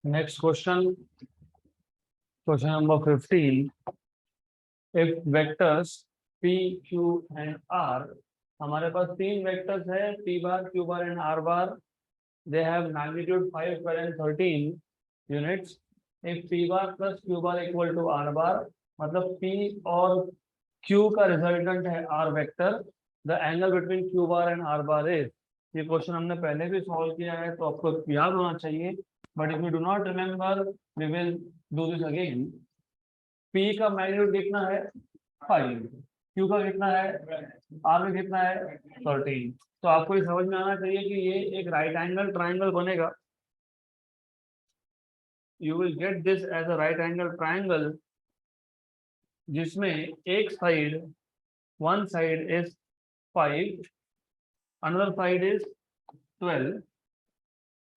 Next question, question number 15. If vectors P, Q and R, हमारे पास तीन vectors है P bar, Q bar and R bar. They have magnitude 5, 12 and 13 units. If P bar plus Q bar equal to R bar, मतलब P और Q का resultant है R vector. The angle between Q bar and R bar is. ये question हमने पहले भी solve किया है तो आपको याद होना चाहिए. But if you do not remember we will do this again. P का मैग्नीट्यूड कितना है 5, Q का कितना है, R में कितना है 13. तो आपको ये समझ में आना चाहिए कि ये एक राइट एंगल ट्राइंगल बनेगा. You will get this as a right angle triangle जिसमें एक side, one side is 5, another side is 12,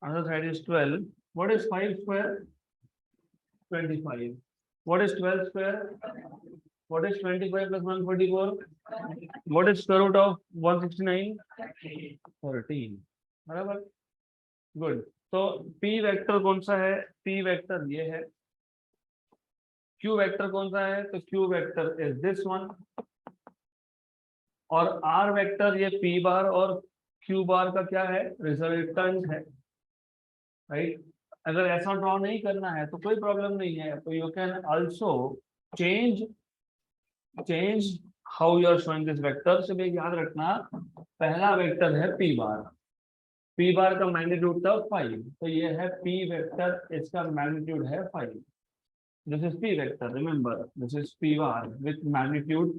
another side is 12. What is 5 square? 25. What is 12 square? What is 25 plus 144? What is square root of 169? 13. बराबर. Good. तो P vector कौन सा है? P vector ये है. Q vector कौन सा है? तो Q vector is this one. और R वेक्टर ये P बार और Q बार का क्या है? रिजल्टेंट है. राइट. अगर ऐसा ड्रॉ नहीं करना है तो कोई प्रॉब्लम नहीं है. तो you can also change how you are showing this vector. से भी याद रखना, पहला वेक्टर है P बार. P बार का मैग्नीट्यूड था 5, तो ये है P वेक्टर, इसका मैग्नीट्यूड है 5. This is P vector. Remember, this is P bar with magnitude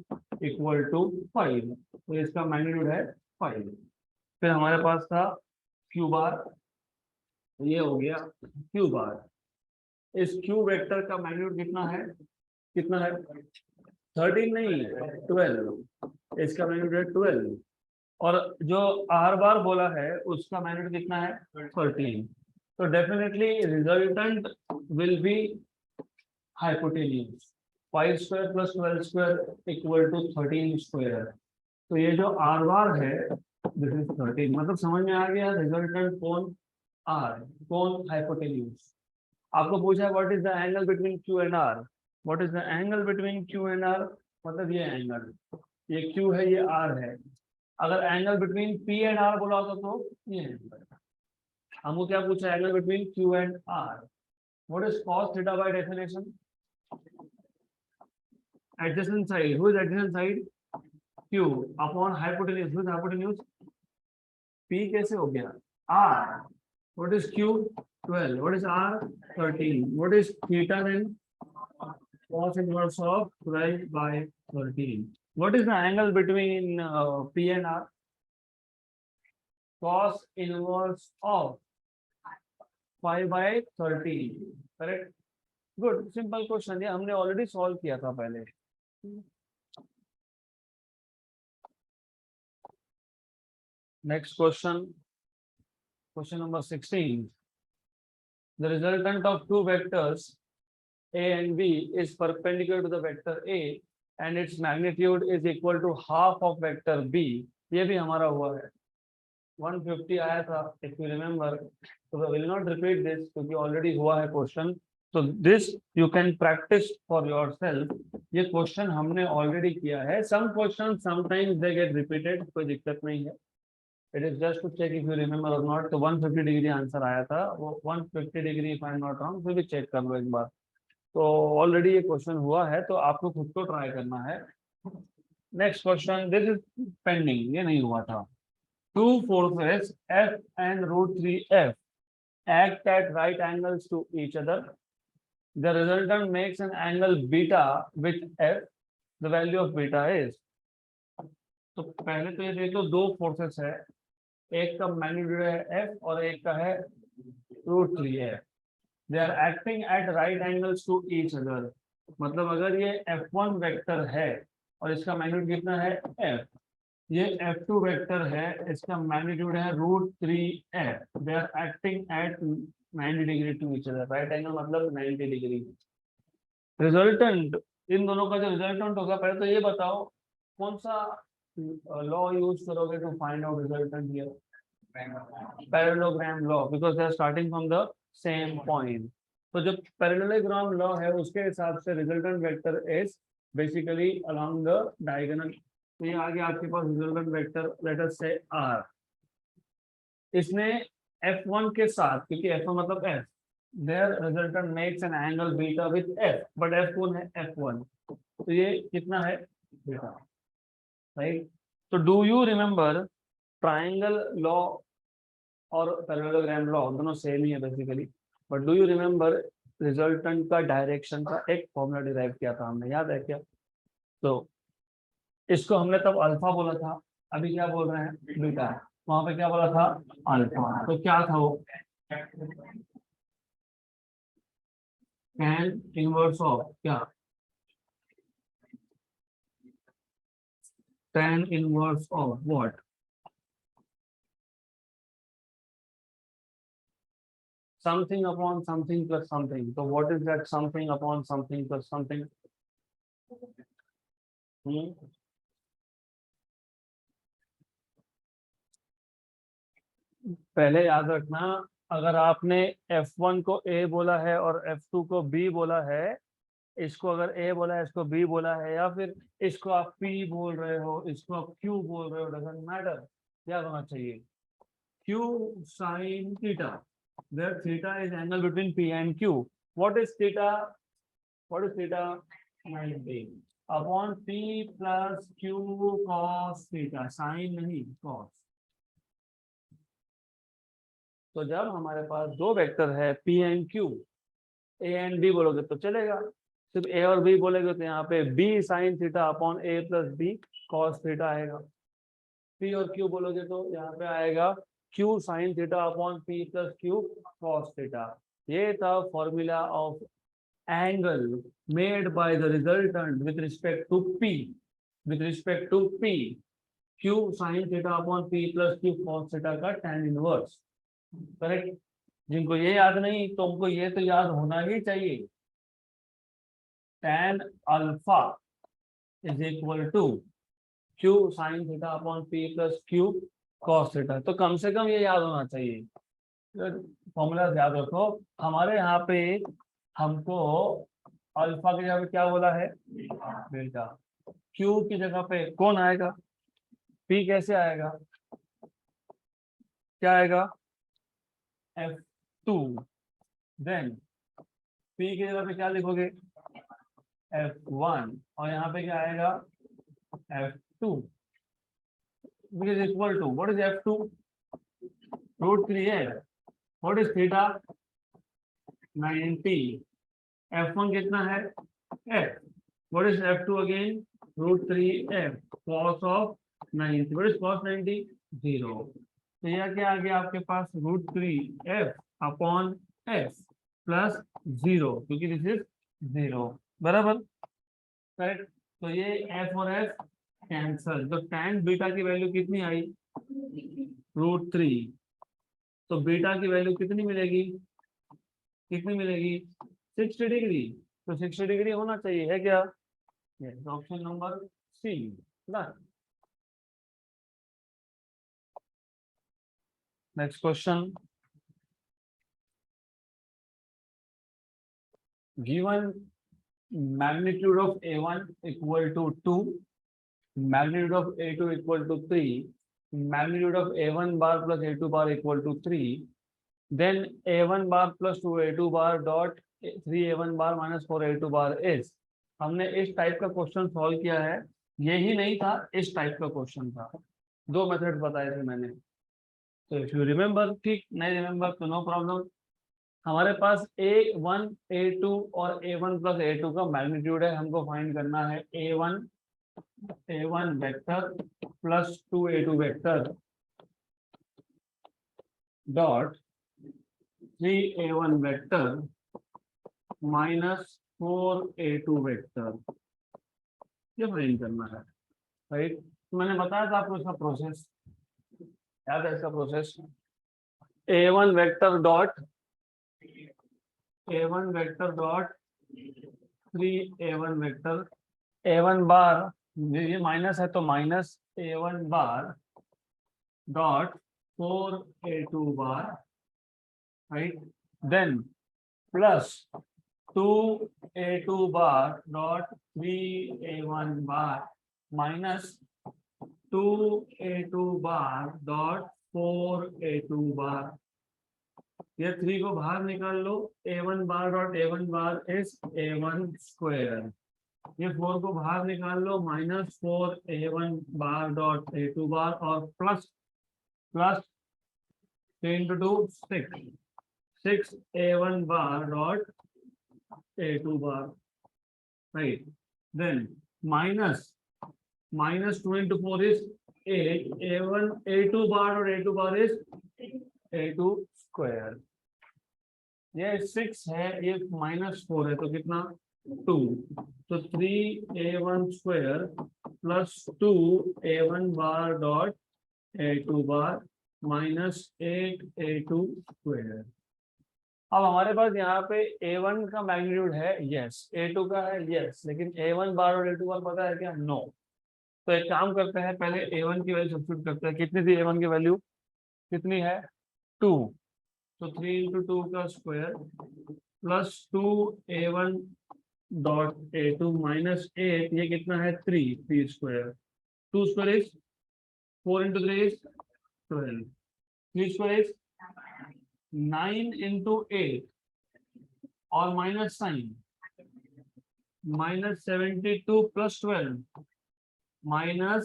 equal to 5. तो इसका मैग्नीट्यूड है 5. फिर हमारे पास था Q बार. ये हो गया Q बार. इस Q वेक्टर का मैग्नीट्यूड कितना है? 13 नहीं, 12. इसका मैग्नीट्यूड है 12. और जो R बार बोला है उसका मैग्नीट्यूड कितना है? 13. तो definitely resultant will B hypotenuse. 5 square plus 12 square equal to 13 square. तो ये जो R बार है this is 13. मतलब समझ में आ गया रिजल्टेंट कौन? R. कौन? हाइपोटेन्यूज. आपको पूछा है what is the angle between Q and R. What is the angle between Q and R? मतलब ये एंगल, ये Q है, ये R है. अगर angle between P and R बोला होता तो ये एंगल. हमको क्या पूछा? Angle between Q and R. What is cos theta by definition? Adjacent side. Who is adjacent side? Q upon hypotenuse. Who is hypotenuse? P कैसे हो गया? R. What is Q? 12. What is R? 13. What is theta then? Cos inverse of 12 by 13. What is the angle between P and R? Cos inverse of 5 by 13. Correct? Good. Simple question. ये हमने already solve किया था पहले. Next question, question number 16. The resultant of two vectors A and B is perpendicular to the vector A and its magnitude is equal to half of vector B. ये भी हमारा हुआ है. 150 आया था if you remember. So I will not repeat this क्योंकि already हुआ है question. So this you can practice for yourself. ये question हमने already किया है. Some questions sometimes they get repeated. कोई दिक्कत नहीं है. It is just to check if you remember or not. तो 150 डिग्री आंसर आया था. वो 150 degree if I am not wrong. फिर भी चेक कर लो एक बार. तो ऑलरेडी ये क्वेश्चन हुआ है तो आपको खुद को ट्राई करना है. Next question, this is pending, ये नहीं हुआ था. Two forces F and √3F act at right angles to each other. The resultant makes an angle beta with F. The value of beta is. तो पहले तो ये देख लो, दो फोर्सेस है, एक का मैग्नीट्यूड है F और एक का है √3F. They are acting at right angles to each other. मतलब अगर ये F1 वेक्टर है और इसका मैग्नीट्यूड कितना है F, ये F2 वेक्टर है, इसका मैग्नीट्यूड है √3F. They are acting at 90 degree to each other. Right angle मतलब 90 डिग्री. रिजल्टेंट, इन दोनों का जो रिजल्टेंट होगा, पहले तो ये बताओ कौन सा लॉ यूज करोगे to find out resultant here? Parallelogram law, because they are starting from the same point. तो जो पैरेललोग्राम लॉ है उसके हिसाब से resultant vector is basically along the diagonal. तो ये आगे आपके पास resultant vector let us say R, इसने F1 के साथ, क्योंकि F1 मतलब F, their resultant makes an angle beta with F, but F1 है F1, तो ये कितना है बीटा, राइट। तो do you remember triangle law और पैरेललोग्राम लॉ दोनों सेम ही है basically, but do you remember resultant का डायरेक्शन का एक फॉर्मूला डिराइव किया था हमने, याद है क्या? तो इसको हमने तब अल्फा बोला था, अभी क्या बोल रहे हैं बीटा, वहां पे क्या बोला था अल्फा। तो क्या था वो tan इनवर्स ऑफ क्या, tan inverse of what, something upon something plus something। तो what is that something upon something plus something? पहले याद रखना, अगर आपने F1 को A बोला है और F2 को B बोला है, इसको अगर A बोला है, इसको B बोला है, या फिर इसको आप P बोल रहे हो, इसको आप Q बोल रहे हो, डजंट मैटर, याद होना चाहिए Q sin theta, where theta is angle between P and Q। What is theta? What is theta? 90 upon P plus Q cos theta, sin नहीं cos। तो जब हमारे पास दो वेक्टर है P and Q, A and B बोलोगे तो चलेगा, सिर्फ A और B बोलेगे तो यहाँ पे B sin theta upon A plus B cos theta आएगा। P और Q बोलोगे तो यहाँ पे आएगा Q sin theta upon P plus Q cos theta. ये था formula of angle made by the resultant with respect to P, with respect to P, Q sin theta upon P plus Q cos theta का tan inverse, correct. जिनको ये याद नहीं तो उनको ये तो याद होना ही चाहिए, tan alpha is equal to Q sin theta upon P plus Q cos theta. तो कम से कम ये याद होना चाहिए, फॉर्मूला याद रखो। हमारे यहाँ पे हमको अल्फा की जगह पे क्या बोला है बीटा, Q की जगह पे कौन आएगा, P कैसे आएगा, क्या आएगा F2, देन P की जगह पे क्या लिखोगे F1, और यहाँ पे क्या आएगा F2, which is equal to, what is F2? √3f। what is theta? 90। F1 कितना है f, what is F2 again? √3f cos of 90। what is cos 90? 0। तो यह क्या आ गया आपके पास √3f अपॉन f प्लस 0, क्योंकि दिस इज 0, बराबर, करेक्ट। तो ये f और f कैंसल, तो tan बीटा की वैल्यू कितनी आई √3, तो बीटा की वैल्यू कितनी मिलेगी, कितनी मिलेगी 60 डिग्री। तो 60 डिग्री होना चाहिए, है क्या, ऑप्शन नंबर सी ना। Next question, given magnitude of A1 equal to 2, magnitude of A2 equal to 3, magnitude of A1 bar plus A2 bar equal to 3, then A1 bar plus 2A2 bar dot 3A1 bar minus 4A2 bar is। हमने इस type का question solve किया है, यही नहीं था, इस type का क्वेश्चन था, दो मेथड बताए थे मैंने। तो इफ यू रिमेम्बर ठीक, नहीं रिमेम्बर तो नो प्रॉब्लम। हमारे पास A1 A2 और A1 प्लस A2 का मैग्नीट्यूड है, हमको फाइंड करना है A1 vector plus 2A2 vector dot 3A1 vector minus 4A2 vector, ये फाइंड करना है, राइट। तो मैंने बताया था आपको इसका प्रोसेस, याद है इसका process, A1 vector dot 3A1 vector, A1 बार, ये माइनस है तो minus A1 bar dot 4A2 बार, right. then plus 2a2 bar dot 3a1 bar minus 2a2 bar dot 4a2 bar. ये 3 को बाहर निकाल लो, a1 bar dot a1 bar is a1 square, ये 4 को बाहर निकाल लो, माइनस 4a1 बार डॉट a2 बार और plus 3 into 2 6a1 bar dot a2 bar, right? Then minus 2 into 4 is 8, a2 bar और a2 bar is a2 square. ये 6 है, ये -4 है, तो कितना 2, तो 3a1 स्क्वायर प्लस 2a1 बार डॉट a2 बार माइनस 8a2 स्क्वायर. अब हमारे पास यहाँ पे a1 का मैग्नीट्यूड है यस, a2 का है यस, लेकिन a1 बार और a2 बार पता है क्या? नो. तो एक काम करते हैं, पहले a1 की वैल्यू सब्स्टिट्यूट करते हैं. कितनी थी a1 की वैल्यू? कितनी है? 2. तो 3 into 2 का square plus 2a1 dot a2 minus 8, ये कितना है? 3 square. 2 square is 4 into 3 is 12. 3 square is 9 into 8 और minus sign, minus 72 plus 12 minus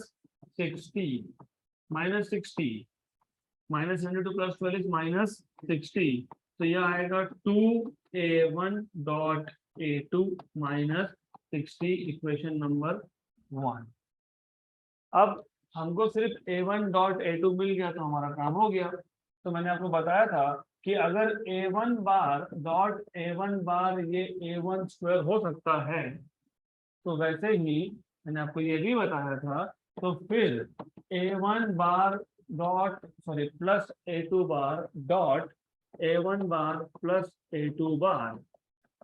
60, minus 60, minus 72 plus 12 is minus 60. तो यह आएगा 2a1 dot a2 minus 60, equation number 1. अब हमको सिर्फ a1 डॉट a2 मिल गया तो हमारा काम हो गया. तो मैंने आपको बताया था कि अगर a1 बार डॉट a1 बार ये a1 स्क्वायर हो सकता है, तो वैसे ही मैंने आपको ये भी बताया था, तो फिर a1 bar dot plus a2 bar dot a1 bar plus a2 bar,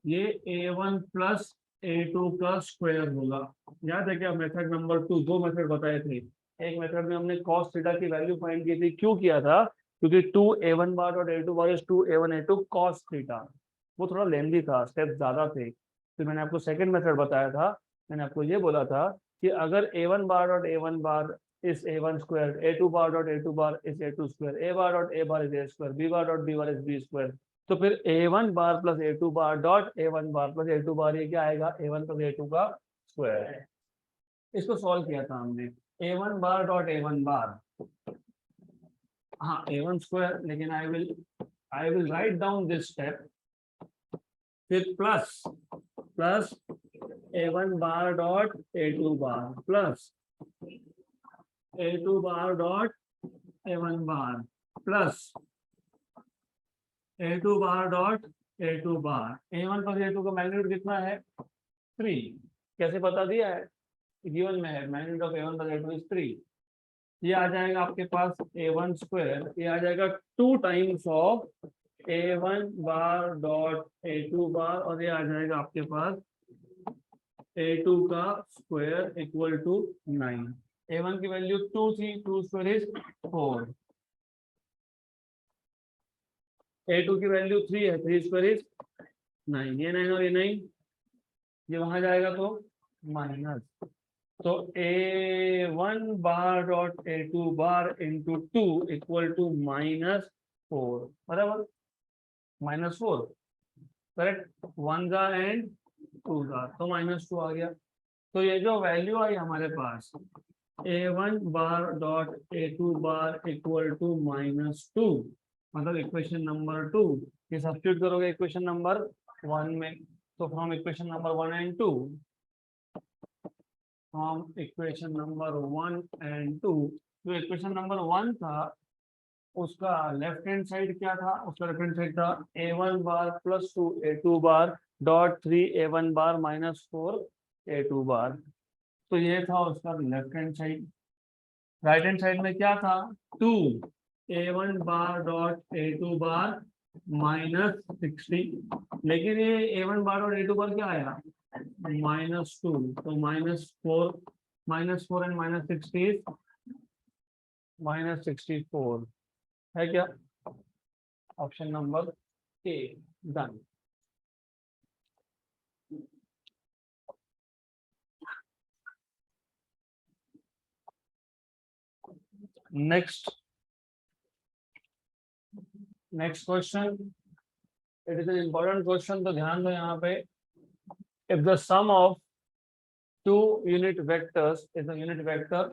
ये a1 प्लस a2 का स्क्वायर होगा. याद है क्या? मेथड नंबर 2, 2 मेथड बताए थे. एक मेथड में हमने cos थीटा की वैल्यू फाइंड की थी. क्यों किया था? क्योंकि 2a1 bar dot a2 bar is 2a1 a2 cos theta. वो थोड़ा लेंदी था, स्टेप ज्यादा थे. फिर मैंने आपको सेकंड मेथड बताया था. मैंने आपको ये बोला था कि अगर a1 bar dot a1 bar is a1 square, a2 bar dot a2 bar is a2 square, a bar dot a bar is a square, b bar dot b bar is b square. तो फिर a1 bar plus a2 bar dot a1 bar plus a2 bar, ये क्या आएगा? a1 plus a2 का square. इसको solve किया था हमने. a1 बार डॉट a1 बार, हाँ a1 स्क्वायर, लेकिन I will write down this step. फिर plus a1 bar dot a2 bar plus a2 bar dot a1 bar plus a2 bar dot a2 bar. a1 plus a2 का magnitude कितना है? 3. कैसे बता दिया है? गिवन में है magnitude of a1 plus a2 is 3. ये आ जाएगा आपके पास a1 स्क्वायर, ये आ जाएगा 2 times of a1 bar dot a2 बार, और ये आ जाएगा आपके पास a2 का स्क्वायर इक्वल टू 9. a1 की वैल्यू 2 थी, 2 स्क्वायर इज 4. a2 की वैल्यू 3 है, 3 स्क्वायर इज 9. ये 9 और ये 9, ये वहां जाएगा तो माइनस. तो a1 bar dot a2 bar into 2 equal to -4, बराबर -4, करेक्ट. 1 का एंड 2 का, तो -2 आ गया. तो ये जो वैल्यू आई हमारे पास a1 bar dot a2 bar equal to -2, मतलब इक्वेशन नंबर 2. ये सब्स्टिट्यूट करोगे इक्वेशन नंबर 1 में, तो from equation number 1 and 2, from equation number 1 and 2, जो इक्वेशन नंबर 1 था उसका लेफ्ट हैंड साइड क्या था? उसका लेफ्ट हैंड साइड था a1 bar plus 2 a2 bar dot 3a1 bar minus 4 a2 bar. तो ये था उसका left hand side. Right hand side में क्या था? 2a1 बार डॉट a2 बार माइनस 60, लेकिन ये a1 बार और a2 बार क्या आया? -2, तो -4 एंड -60 -64 है क्या? Option number A. Done. Next question. It is an important question, तो ध्यान दो यहाँ पे. If the sum of two unit vectors is a unit vector,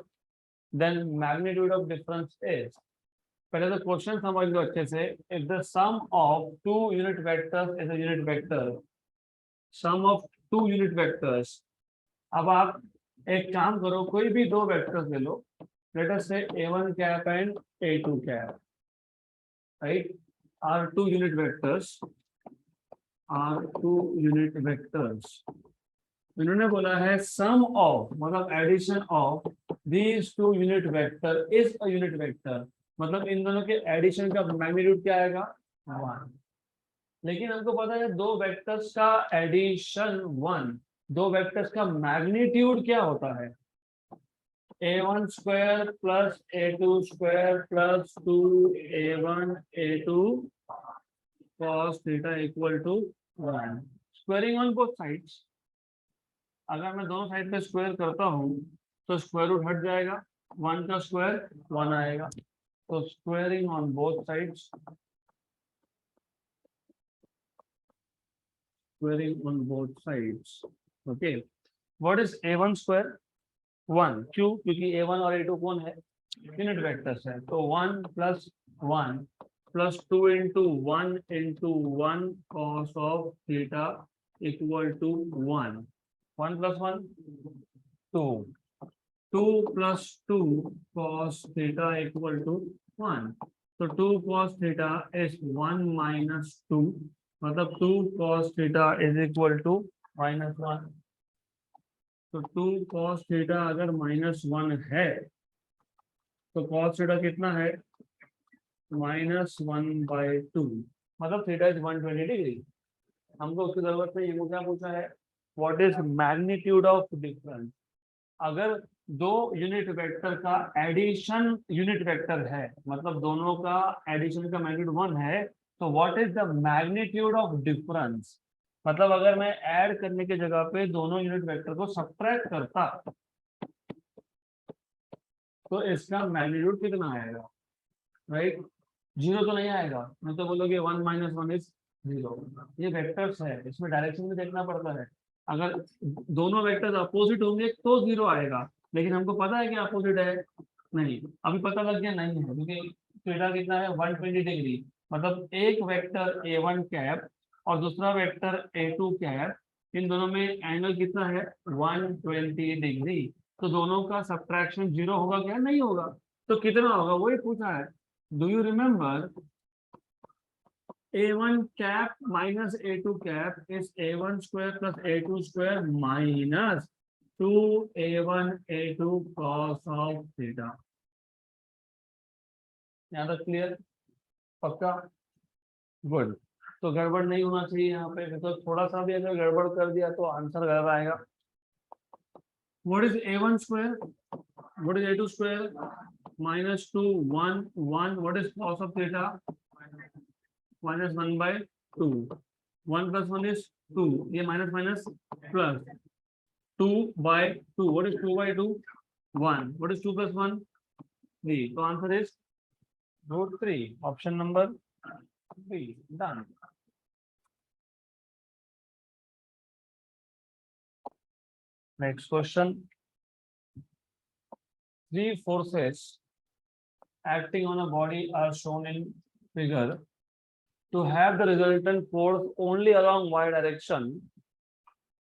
then magnitude of difference is. पहले तो क्वेश्चन समझ लो अच्छे से. If the sum of two unit vectors is a unit vector, sum of two unit vectors. अब आप एक काम करो, कोई भी दो वेक्टर्स ले लो. Let us say a1 cap and a2 cap, right? Are two unit vectors. इन्होंने बोला है सम ऑफ, मतलब addition of these two unit vector is a unit vector. मतलब इन दोनों के एडिशन का मैग्नीट्यूड क्या आएगा? 1. लेकिन हमको पता है दो वेक्टर्स का एडिशन 1, दो वेक्टर्स का मैग्नीट्यूड क्या होता है? a1 square plus a2 square plus 2a1 a2 cos theta equal to 1. Squaring on both sides. अगर मैं दोनों साइड पे स्क्वायर करता हूँ तो स्क्वायर रूट हट जाएगा, 1 का स्क्वायर 1 आएगा. तो squaring on both sides, okay. What is a1 square? 1. क्यों? क्योंकि a1 और a2 कौन है? यूनिट वेक्टर्स है. तो 1 plus 1 plus 2 into 1 into 1 cos of theta equal to 1. 1 plus 1 2. 2 plus 2 cos theta equal to 1. So 2 cos theta is 1 minus 2. मतलब 2 cos theta is equal to minus 1. तो 2 cos theta अगर minus 1 है तो cos theta कितना है? minus 1 by 2. मतलब theta is 120 degree. हमको उसकी जरूरत नहीं. ये क्या पूछा है? What is magnitude of difference? अगर दो यूनिट वेक्टर का एडिशन यूनिट वेक्टर है, मतलब दोनों का एडिशन का मैग्नीट्यूड 1 है, तो what is the magnitude of difference? मतलब अगर मैं ऐड करने की जगह पे दोनों यूनिट वेक्टर को सब्ट्रैक्ट करता तो इसका मैग्नीट्यूड कितना आएगा? राइट? 0 तो नहीं आएगा. मैं तो बोलोगे 1 minus 1 is 0. ये वेक्टर्स है, इसमें डायरेक्शन भी देखना पड़ता है. अगर दोनों वेक्टर्स अपोजिट होंगे तो 0 आएगा. लेकिन हमको पता है कि अपोजिट है? नहीं. अभी पता लग गया नहीं है, क्योंकि थीटा कितना है? 120 डिग्री. मतलब एक वेक्टर a1 कैप और दूसरा वेक्टर a2 कैप, इन दोनों में एंगल कितना है? 120 डिग्री. तो दोनों का सब्ट्रैक्शन 0 होगा क्या? नहीं होगा. तो कितना होगा वही पूछा है. Do you remember a1 cap minus a2 cap is a1 square plus a2 square minus 2a1 a2 cos of theta. यहाँ तक क्लियर? पक्का? गुड. तो गड़बड़ नहीं होना चाहिए यहाँ पे, तो थोड़ा सा भी अगर गड़बड़ कर दिया तो आंसर गलत आएगा. What is a1 square? What is a2 square? minus 2 1 1. What is cos of theta? minus 1 by 2. 1 plus 1 is 2. ये minus minus plus 2 by 2. What is 2 by 2? 1. What is 2 plus 1? 3. So answer is root 3. Option number B. Done. Next question. Three forces acting on a body are shown in figure. To have the resultant force only along y direction,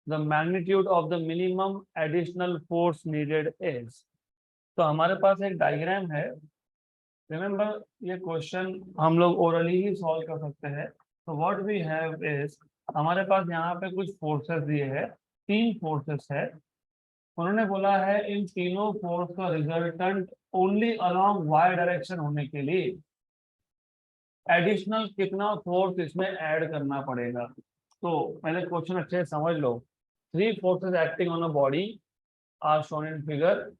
the magnitude of the minimum additional force needed is. तो हमारे पास एक diagram है. Remember ये question हम लोग orally ही solve कर सकते हैं. तो व्हाट वी हैव इज, हमारे पास यहाँ पे कुछ फोर्सेस दिए हैं. 3 फोर्सेस है. उन्होंने बोला है इन तीनों फोर्स का resultant only along y direction होने के लिए एडिशनल कितना फोर्स इसमें ऐड करना पड़ेगा. तो पहले क्वेश्चन अच्छे से समझ लो. 3 forces acting on a body are shown in figure.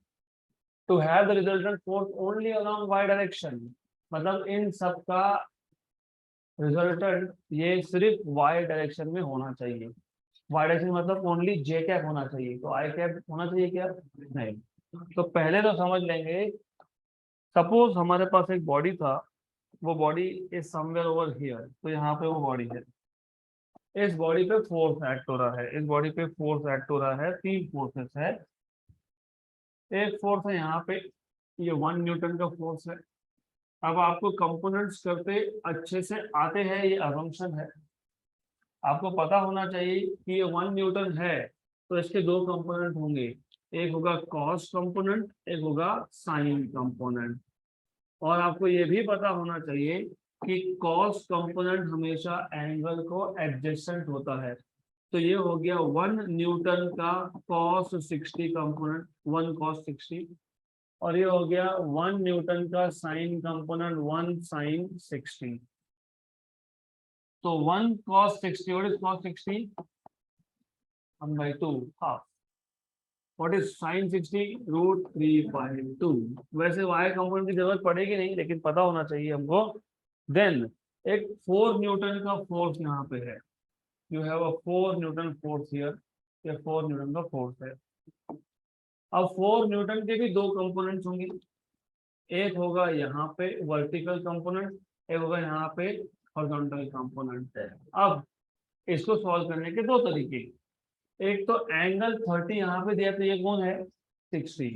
To have the resultant force only along y direction, मतलब इन सब का रिजल्टेंट ये सिर्फ y डायरेक्शन में होना चाहिए। y डायरेक्शन मतलब ओनली j कैप होना चाहिए, तो i कैप होना चाहिए क्या? नहीं। तो पहले तो समझ लेंगे, सपोज हमारे पास एक बॉडी था, वो body is somewhere over here, तो यहाँ पे वो बॉडी है, इस बॉडी पे फोर्स एक्ट हो रहा है, इस बॉडी पे फोर्स एक्ट हो रहा है, तीन फोर्सेस है। एक फोर्स है यहाँ पे, ये 1 न्यूटन का फोर्स है। अब आपको कंपोनेंट्स करते अच्छे से आते हैं, ये असम्पशन है। आपको पता होना चाहिए कि ये 1 न्यूटन है, तो इसके दो कंपोनेंट होंगे, एक होगा कॉस कंपोनेंट, एक होगा साइन कंपोनेंट। और आपको ये भी पता होना चाहिए कि कॉस कंपोनेंट हमेशा एंगल को एडजेसेंट होता है। तो ये हो गया 1 न्यूटन का कॉस 60 कंपोनेंट, 1 cos 60, और ये हो गया 1 न्यूटन का साइन कंपोनेंट, 1 sin 60। तो 1 cos 60, what is cos 60? 1/2 half. What is sin 60? √3/2। वैसे y कंपोनेंट की जरूरत पड़ेगी नहीं, लेकिन पता होना चाहिए हमको। देन एक 4 न्यूटन का फोर्स यहाँ पे है, you have a 4 Newton force here, ये 4 न्यूटन का फोर्स है। अब 4 न्यूटन के भी दो कंपोनेंट्स होंगे, एक होगा यहाँ पे वर्टिकल कंपोनेंट, एक होगा यहाँ पे हॉरिजॉन्टल कंपोनेंट है। अब इसको सॉल्व करने के दो तरीके, एक तो एंगल 30 यहाँ पे दिया, तो ये कौन है? 60,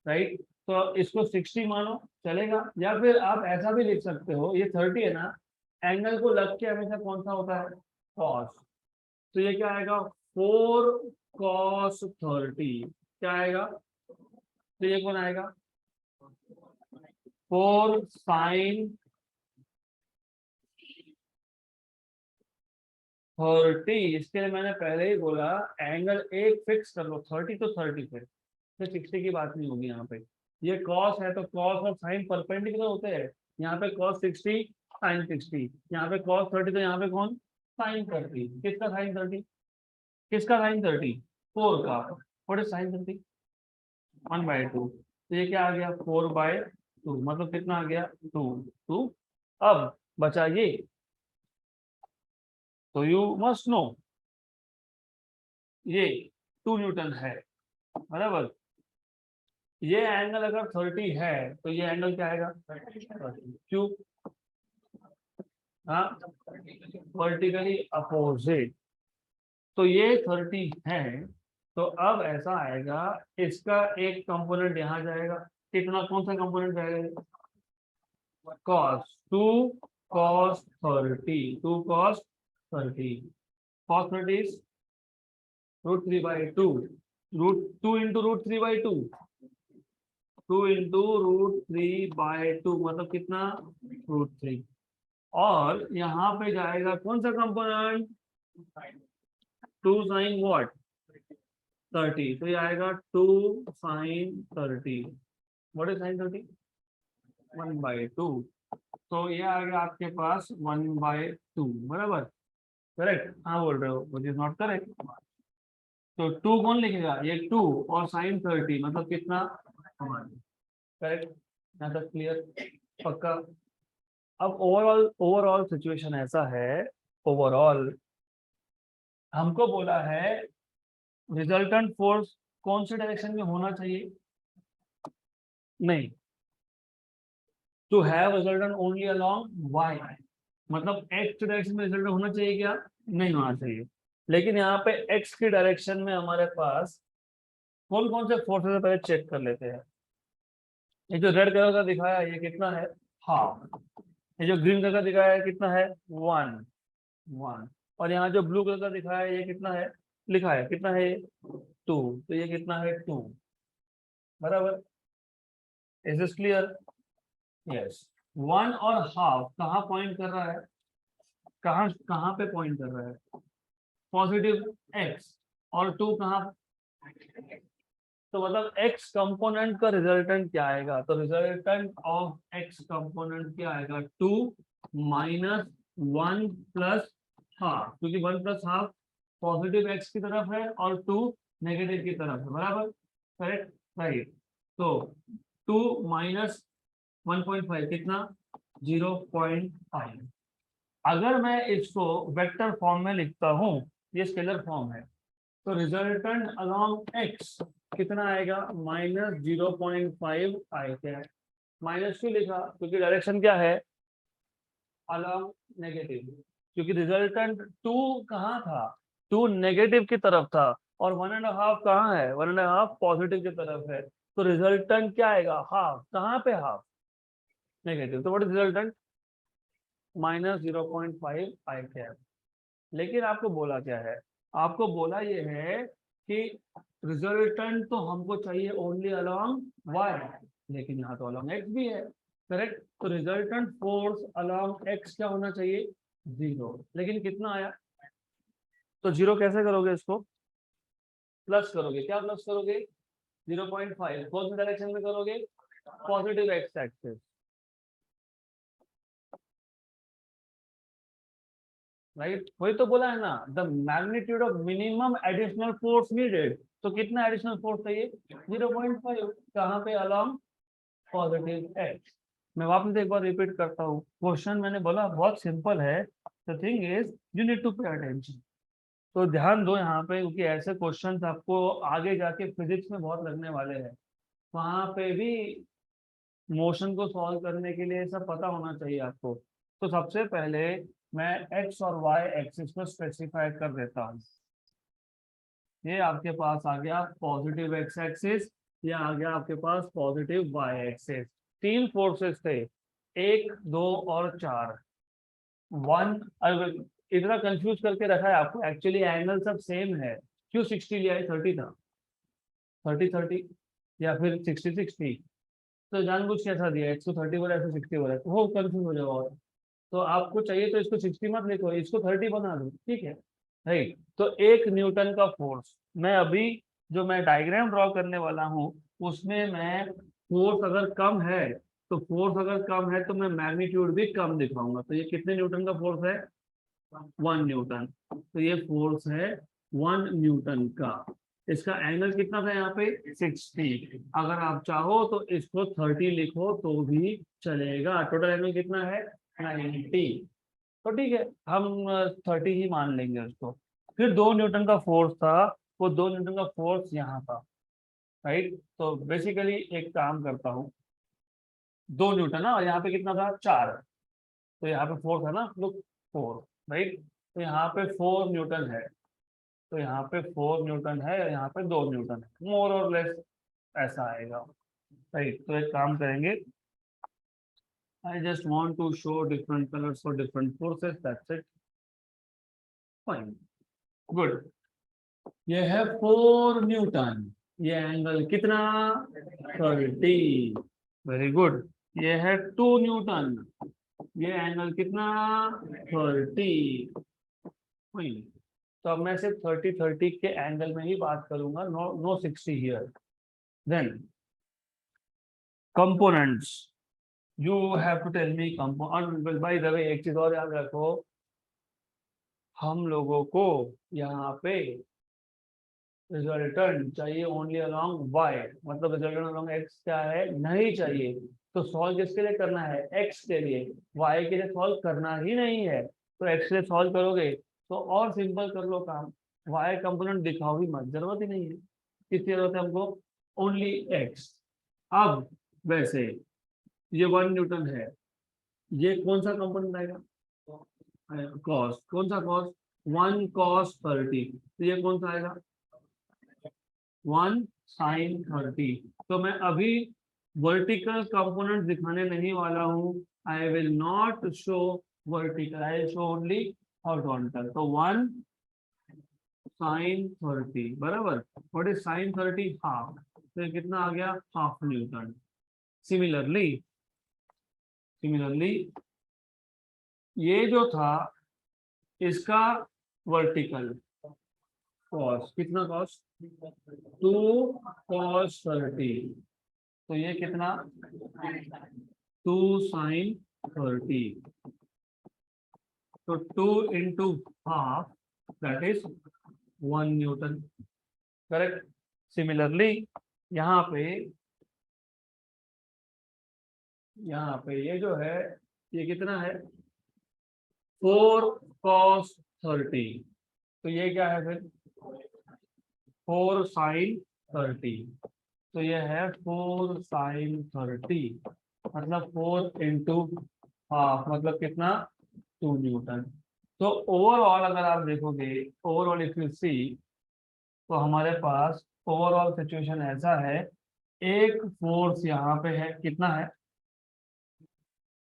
राइट। तो इसको 60 मानो, चलेगा। या फिर आप ऐसा भी लिख सकते हो, ये 30 है ना, एंगल को लग के हमेशा कौन सा होता है? कॉस। तो ये क्या आएगा? 4 cos 30। क्या आएगा? तो ये कौन आएगा? 4 sin 30। इसके लिए मैंने पहले ही बोला, एंगल एक फिक्स कर लो, 30 तो 30 फिर 60 की बात नहीं होगी यहाँ पे। ये कॉस है तो कॉस और साइन परपेंडिकुलर होते हैं, यहाँ पे cos 60 sin 60, यहाँ पे cos 30, तो यहाँ पे कौन? sin 30। किसका sin 30? किसका sin 30? 4 का। What is sin 30? 1/2। तो ये क्या आ गया? 4/2, मतलब कितना आ गया? 2। अब बचा ये, तो यू मस्ट नो ये 2 न्यूटन है, बराबर। ये एंगल अगर 30 है तो ये एंगल क्या आएगा? 30। क्यों? हाँ, वर्टिकली अपोजिट। तो ये 30 है, तो अब ऐसा आएगा, इसका एक कंपोनेंट यहाँ जाएगा, कितना, कौन सा कंपोनेंट जाएगा? cos 2 cos 30, 2 cos 30, cos 30 is √3/2, √2 into √3/2, 2 into √3/2 मतलब कितना? √3। और यहाँ पे जाएगा कौन सा कंपोनेंट? 2 sin what? 30। तो ये आएगा 2 sin 30। What is sin 30? 1/2। तो ये आ गया आपके पास 1/2, बराबर। करेक्ट? हाँ बोल रहे हो, विच इज नॉट करेक्ट। तो 2 कौन लिखेगा? ये 2 और sin 30 मतलब कितना? करेक्ट? यहाँ तक क्लियर? पक्का? अब ओवरऑल ओवरऑल सिचुएशन ऐसा है, ओवरऑल हमको बोला है रिजल्टेंट फोर्स कौन से डायरेक्शन में होना चाहिए? नहीं, to have resultant only along y, मतलब एक्स डायरेक्शन में रिजल्टेंट होना चाहिए क्या? नहीं होना चाहिए। लेकिन यहाँ पे एक्स की डायरेक्शन में हमारे पास कौन कौन से फोर्सेस है, पहले चेक कर लेते हैं। ये जो रेड कलर का दिखाया है ये कितना है? हाफ। ये जो ग्रीन कलर का दिखाया है कितना है? 1। और यहाँ जो ब्लू कलर का दिखाया है ये कितना है? लिखा है कितना है? 2। तो ये कितना है? 2, बराबर। Is this clear? यस। 1 और हाफ कहाँ पॉइंट कर रहा है? कहाँ कहाँ पे पॉइंट कर रहा है? Positive x. और 2 कहाँ? तो मतलब एक्स कंपोनेंट का रिजल्टेंट क्या आएगा? तो रिजल्टेंट ऑफ एक्स कंपोनेंट क्या आएगा? 2 माइनस 1 प्लस हाफ, क्योंकि 1 प्लस हाफ पॉजिटिव एक्स की तरफ है और 2 नेगेटिव की तरफ है, बराबर। करेक्ट? राइट। तो 2 माइनस 1.5 कितना? 0.5। अगर मैं इसको वेक्टर फॉर्म में लिखता हूँ, ये स्केलर फॉर्म है, तो रिजल्टेंट अलॉन्ग एक्स कितना आएगा, -0.5 आई कैप। माइनस क्यों लिखा, क्योंकि डायरेक्शन क्या है, अलॉन्ग नेगेटिव, क्योंकि रिजल्टेंट टू कहाँ था, टू नेगेटिव की तरफ था, और 1.5 कहाँ है, 1.5 पॉजिटिव की तरफ है। तो रिजल्टेंट क्या आएगा, हाफ। कहाँ पे हाफ, नेगेटिव, तो what is resultant, -0.5 I cap. लेकिन आपको बोला क्या है, आपको बोला ये है कि रिजल्टेंट तो हमको चाहिए ओनली अलोंग वाई, लेकिन यहाँ तो अलोंग एक्स भी है, करेक्ट। तो रिजल्टेंट फोर्स अलोंग एक्स क्या होना चाहिए, 0, लेकिन कितना आया, तो 0 कैसे करोगे, इसको प्लस करोगे, क्या प्लस करोगे, 0.5, कौन सी डायरेक्शन में करोगे, पॉजिटिव एक्स एक्सिस, राइट। वही तो बोला है ना, the magnitude of minimum additional force needed, तो कितना एडिशनल फोर्स चाहिए, 0.5, कहाँ पे, अलोंग पॉजिटिव एक्स। मैं वापस एक बार रिपीट करता हूँ, क्वेश्चन मैंने बोला बहुत सिंपल है, the thing is you need to pay attention. तो ध्यान दो यहाँ पे, क्योंकि ऐसे क्वेश्चंस आपको आगे जाके फिजिक्स में बहुत लगने वाले हैं, वहां पे भी मोशन को सॉल्व करने के लिए सब पता होना चाहिए आपको। तो सबसे पहले मैं एक्स और वाई एक्सिस को स्पेसिफाई कर देता हूँ। ये आपके पास आ गया पॉजिटिव एक्स एक्सिस, ये आ गया आपके पास पॉजिटिव वाई एक्सिस। तीन फोर्सेस थे, 1, 2 और 4। वन, इतना कंफ्यूज करके रखा है आपको, एक्चुअली एंगल सब सेम है। क्यों 60 लिया है, 30 था, 30 30, या फिर 60 60, तो जानबूझ के ऐसा दिया, 130 बोला, 160 बोला, तो वो कंफ्यूज हो जाओ। तो आपको चाहिए तो इसको 60 मत लिखो, इसको 30 बना दो, ठीक है, राइट। तो 1 न्यूटन का फोर्स, मैं अभी जो मैं डायग्राम ड्रॉ करने वाला हूँ, उसमें मैं फोर्स अगर कम है, तो फोर्स अगर कम है तो मैं मैग्नीट्यूड भी कम दिखाऊंगा। तो ये कितने न्यूटन का फोर्स है, 1 न्यूटन। तो ये फोर्स है 1 न्यूटन का। इसका एंगल कितना था यहाँ पे, 60। अगर आप चाहो तो इसको 30 लिखो तो भी चलेगा। टोटल एंगल कितना है, 90। तो ठीक है, हम 30 ही मान लेंगे उसको। फिर 2 न्यूटन का फोर्स था, वो 2 न्यूटन का फोर्स यहाँ था, राइट। तो बेसिकली एक काम करता हूँ, 2 न्यूटन ना, और यहाँ पे कितना था, 4, तो यहाँ पे फोर्स है ना, लुक, 4, राइट। तो यहाँ पे 4 न्यूटन है, तो यहाँ पे 4 न्यूटन है, यहाँ पे 2 न्यूटन है, मोर और लेस ऐसा आएगा, राइट। तो एक काम करेंगे, I just want to show different colours for different forces, that's it, fine, good. ये है 4 न्यूटन, ये एंगल कितना, 30, वेरी गुड। ये है 2 न्यूटन, ये एंगल कितना, 30, वही। तो अब मैं सिर्फ 30 30 के एंगल में ही बात करूंगा, no no 60 here. Then components, you have to tell me component. By the way एक चीज और याद रखो, हम लोगों को यहाँ पे रिजल्टेंट चाहिए ओनली अलोंग वाई, मतलब रिजल्टेंट अलोंग एक्स क्या है, नहीं चाहिए। तो सॉल्व किसके लिए करना है, एक्स के लिए, वाई के लिए सॉल्व करना ही नहीं है। तो एक्स के लिए सॉल्व करोगे तो और सिंपल कर लो काम, वाई कंपोनेंट दिखाओ ही मत, जरूरत ही नहीं है। किसकी जरूरत है हमको, ओनली एक्स। अब वैसे ये 1 न्यूटन है, ये कौन सा कंपोनेंट आएगा, कॉस, कौन सा कॉस, 1 cos 30, तो ये कौन सा आएगा, 1 sin 30। तो मैं अभी वर्टिकल कंपोनेंट दिखाने नहीं वाला हूं, I will not show vertical, I show only horizontal. तो 1 sin 30 बराबर, व्हाट इज sin 30, हाफ, तो ये कितना आ गया, हाफ न्यूटन। सिमिलरली सिमिलरली ये जो था, इसका वर्टिकल कॉस कितना, कॉस 2 cos 30, तो ये कितना, 2 sin 30, तो 2 into ½ that is 1 Newton, correct. Similarly यहाँ पे ये जो है, ये कितना है, 4 cos 30, तो ये क्या है फिर 4 sin 30, तो ये है 4 sin 30, मतलब 4 इंटू हाफ, मतलब कितना 2 न्यूटन। तो ओवरऑल अगर आप देखोगे, ओवरऑल इफ यू सी, तो हमारे पास ओवरऑल सिचुएशन ऐसा है, एक फोर्स यहाँ पे है, कितना है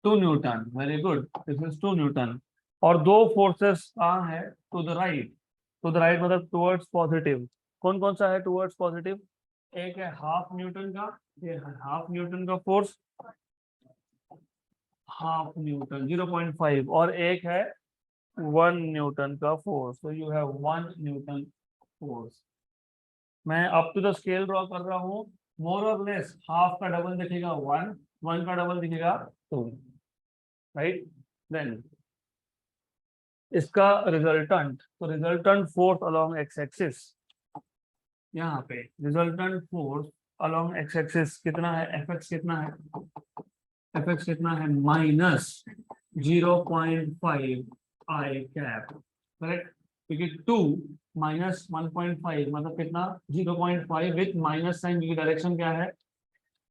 2 newton, very good, this is 2 newton. और दो फोर्सेस कहाँ है, to the right, to the right मतलब टुवर्ड्स पॉजिटिव। कौन कौन सा है टुवर्ड्स पॉजिटिव, एक है हाफ न्यूटन का, ये हाफ न्यूटन का फोर्स, हाफ न्यूटन 0.5, और एक है 1 न्यूटन का फोर्स, तो यू हैव 1 न्यूटन फोर्स। मैं up to the scale draw कर रहा हूँ, मोर और लेस हाफ का डबल दिखेगा 1, 1 का डबल दिखेगा 2, राइट। देन इसका रिजल्टेंट, तो resultant force along x axis, यहाँ पे resultant force along x axis कितना है, एफ एक्स कितना है, एफ एक्स कितना है -0.5 आई कैप, करेक्ट, क्योंकि 2 माइनस 1.5 मतलब कितना 0.5 विथ माइनस साइन की डायरेक्शन क्या है,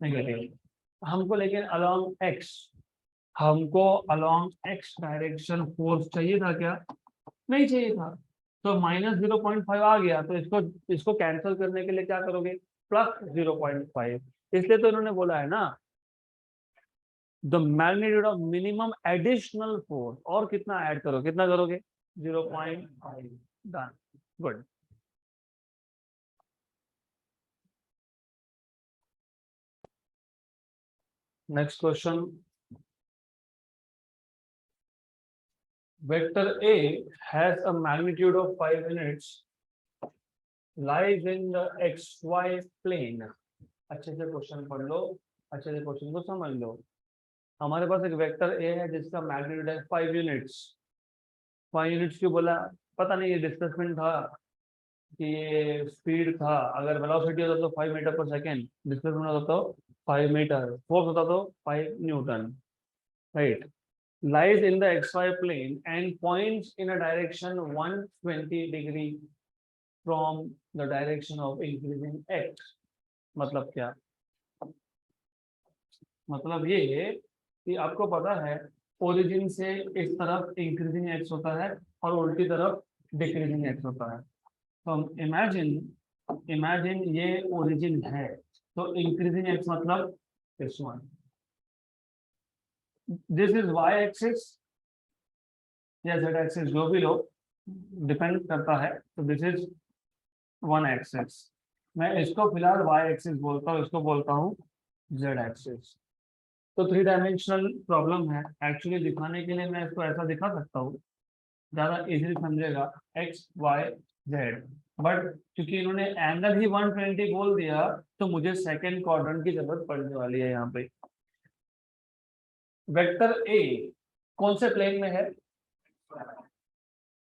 नेगेटिव। हमको लेकिन अलोंग एक्स, हमको अलोंग एक्स डायरेक्शन फोर्स चाहिए था क्या, नहीं चाहिए था। तो -0.5 आ गया, तो इसको इसको कैंसिल करने के लिए क्या करोगे, +0.5। इसलिए तो इन्होंने बोला है ना, the magnitude of minimum additional force, और कितना ऐड करो, कितना करोगे 0.5, done, good. Next question, vector A has a magnitude of 5 units, lies in the xy plane। अच्छे से क्वेश्चन पढ़ लो, अच्छे से क्वेश्चन को समझ लो। हमारे पास एक वेक्टर ए है जिसका मैग्नीट्यूड है 5 यूनिट्स। 5 यूनिट्स क्यों बोला, पता नहीं, ये डिस्प्लेसमेंट था कि ये स्पीड था, अगर वेलोसिटी होता तो 5 मीटर पर सेकेंड, डिस्प्लेसमेंट होता तो 5 मीटर, फोर्स होता तो 5 Newton, right. lies in the xy plane and points in a direction 120 degree from the direction of increasing x। मतलब क्या, मतलब ये है कि आपको पता है ओरिजिन से इस तरफ इंक्रीजिंग एक्स होता है और उल्टी तरफ डिक्रीजिंग एक्स होता है। तो इमेजिन, इमेजिन ये ओरिजिन है, तो इंक्रीजिंग एक्स मतलब this one, this is y axis या जेड एक्सिस, जो भी लो डिपेंड करता है, तो दिस इज 1 एक्सिस। मैं इसको फिलहाल वाई एक्सिस बोलता हूँ, इसको बोलता हूँ जेड एक्सिस। तो 3 डायमेंशनल प्रॉब्लम है, एक्चुअली दिखाने के लिए मैं इसको ऐसा दिखा सकता हूँ, ज्यादा इजीली समझेगा, एक्स वाई जेड। बट क्योंकि इन्होंने एंगल ही 120 बोल दिया, तो मुझे सेकंड क्वाड्रेंट की जरूरत पड़ने वाली है यहाँ पे। वेक्टर ए कौन से प्लेन में है,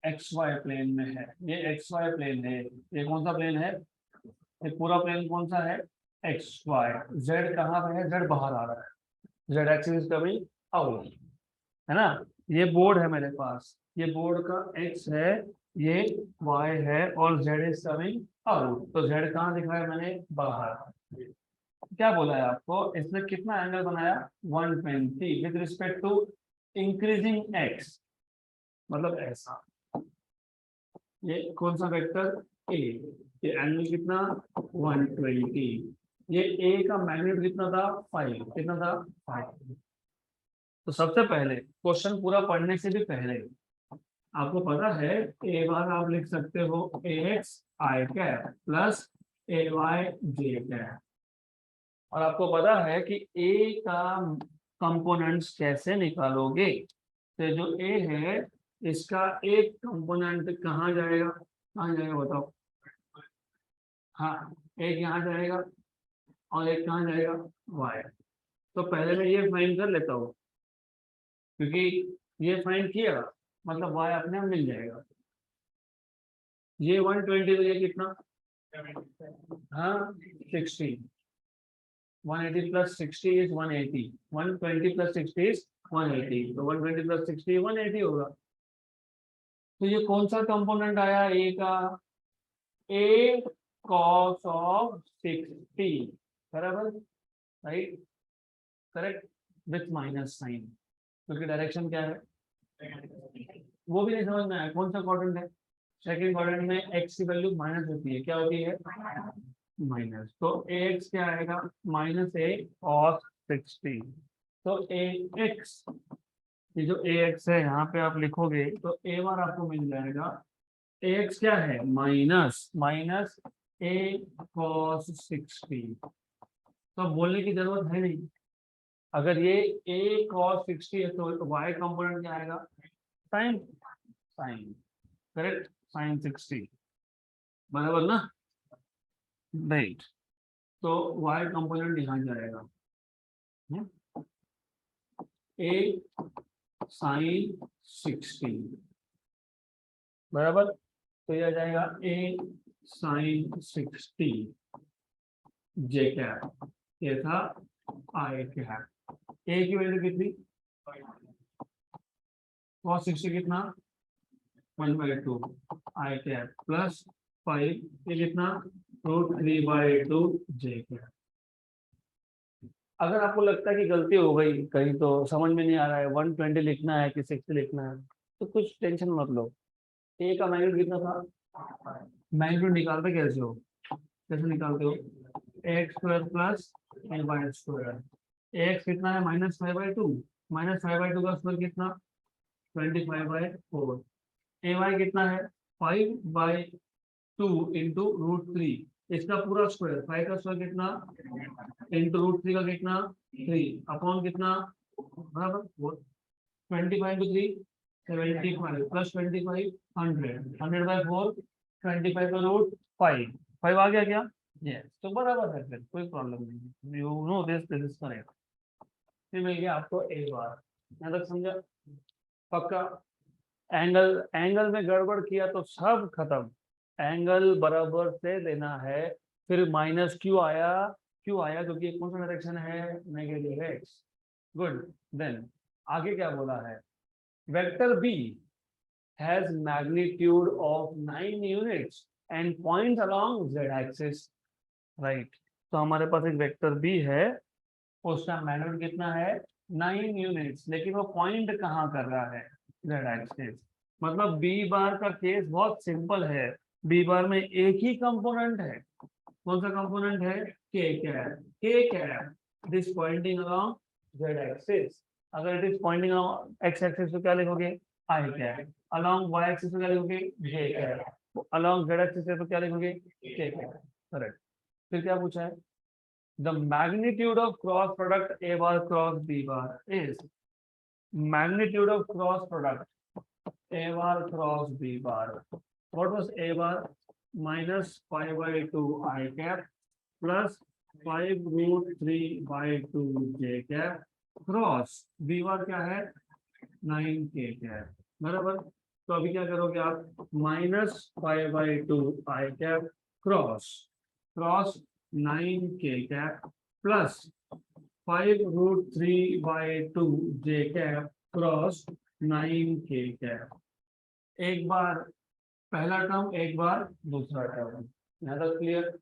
एक्स वाई प्लेन में है, ये एक्स वाई प्लेन है। ये कौन सा प्लेन है, ये पूरा प्लेन कौन सा है, एक्स वाई। जेड कहाँ पे है, जेड बाहर आ रहा है, जेड एक्सिस कमिंग आउट, है ना। ये बोर्ड है मेरे पास, ये बोर्ड का एक्स है, ये वाई है, और जेड इज कमिंग आउट। तो जेड कहाँ दिखा है मैंने, बाहर। क्या बोला है आपको, इसने कितना एंगल बनाया 120 with respect to increasing x, मतलब ऐसा। ये कौन सा वेक्टर ए, ये एंगल कितना 120, ये ए का मैग्नीट्यूड कितना था 5, कितना था 5। तो सबसे पहले क्वेश्चन पूरा पढ़ने से भी पहले आपको पता है, ए बार आप लिख सकते हो ए एक्स आई कैप प्लस ए वाई जे कैप, और आपको पता है कि ए का कंपोनेंट्स कैसे निकालोगे। तो जो ए है, इसका एक कंपोनेंट कहाँ जाएगा, कहाँ जाएगा बताओ, हाँ एक यहाँ जाएगा और एक कहाँ जाएगा, वाई। तो पहले मैं ये फाइंड कर लेता हूँ, क्योंकि ये फाइंड किया मतलब वाई अपने आप मिल जाएगा। ये 120, तो ये कितना, हाँ 60, 180 प्लस 60 इज 180, 120 प्लस 60 इज 180, तो 120 प्लस 60 180 होगा। तो ये कौन सा कंपोनेंट आया ए का, ए cos ऑफ 60, बराबर, right, correct, with minus sign, क्योंकि डायरेक्शन क्या है, वो भी नहीं समझ में आया कौन सा क्वाड्रेंट है। सेकंड क्वाड्रेंट में एक्स की वैल्यू माइनस होती है, क्या होती है, माइनस, तो एक्स क्या आएगा, माइनस ए cos 60। तो ए एक्स, ये जो ए एक्स है यहाँ पे आप लिखोगे तो ए बार आपको मिल जाएगा, ए एक्स क्या है, माइनस माइनस ए cos 60। तो अब बोलने की जरूरत है नहीं, अगर ये ए cos 60 है तो वाई कंपोनेंट क्या आएगा, साइन, साइन, करेक्ट, साइन 60, बराबर ना, राइट। तो वाई कंपोनेंट यहाँ जाएगा, ए साइन 60, बराबर, तो यह आ जाएगा ए साइन 60 जे कैप, ये था आई कैप। ए की वैल्यू कितनी, cos 60 कितना, 1/2 आई कैप प्लस 5, ये कितना, √3/2 जे कैप। अगर आपको लगता है कि गलती हो गई कहीं, तो समझ में नहीं आ रहा है 120 लिखना है कि 60 लिखना है, तो कुछ टेंशन मत लो। ए का मैग्नीट्यूड कितना था, मैग्नीट्यूड निकालते कैसे हो, कैसे निकालते हो, एक्स स्क्वायर प्लस ए वाई स्क्वायर। एक्स कितना है, -5/2, -5/2 का स्क्वायर कितना, 25/4। ए वाई कितना है, 5/2 इंटू √3, इसका पूरा स्क्वायर, 5 का स्क्वायर कितना, इंटू √3 का कितना, 3 अपॉन कितना, बराबर 25 × 3 75 प्लस 25 100, 100/4, 25 का रूट 5 आ गया क्या, यस, तो बराबर है, फिर कोई प्रॉब्लम नहीं, you know this is correct. फिर मिल गया आपको एक बार, यहाँ तक समझा, पक्का। एंगल, एंगल में गड़बड़ किया तो सब खत्म, एंगल बराबर से लेना है। फिर माइनस क्यों आया, क्यों आया, क्योंकि कौन सा डायरेक्शन है, नेगेटिव एक्स, गुड। देन आगे क्या बोला है, vector b has magnitude of 9 units and points along z axis, right। तो हमारे पास एक वेक्टर बी है, उसका मैग्नीट्यूड कितना है, 9 यूनिट्स, लेकिन वो पॉइंट कहाँ कर रहा है, z एक्सिस। मतलब बी बार का केस बहुत सिंपल है, बी बार में एक ही कंपोनेंट है, कौन सा कंपोनेंट है, K cap this pointing along z axis. अगर it is pointing along x axis तो क्या लिखोगे, I cap, along y axis तो क्या लिखोगे, J cap, along z axis तो क्या लिखोगे, के कैप, करेक्ट। फिर क्या पूछा है, the magnitude of cross product a bar cross b bar is, magnitude of cross product a bar cross b bar, what was a bar, -5/2 I cap plus 5√3/2 j cap cross b bar क्या है, 9k cap, बराबर। तो अभी क्या करोगे आप, -5/2 I cap cross cross 9k cap plus 5√3/2 j cap cross 9k cap. एक बार पहला टर्म, एक बार दूसरा टर्म, यहाँ तक clear,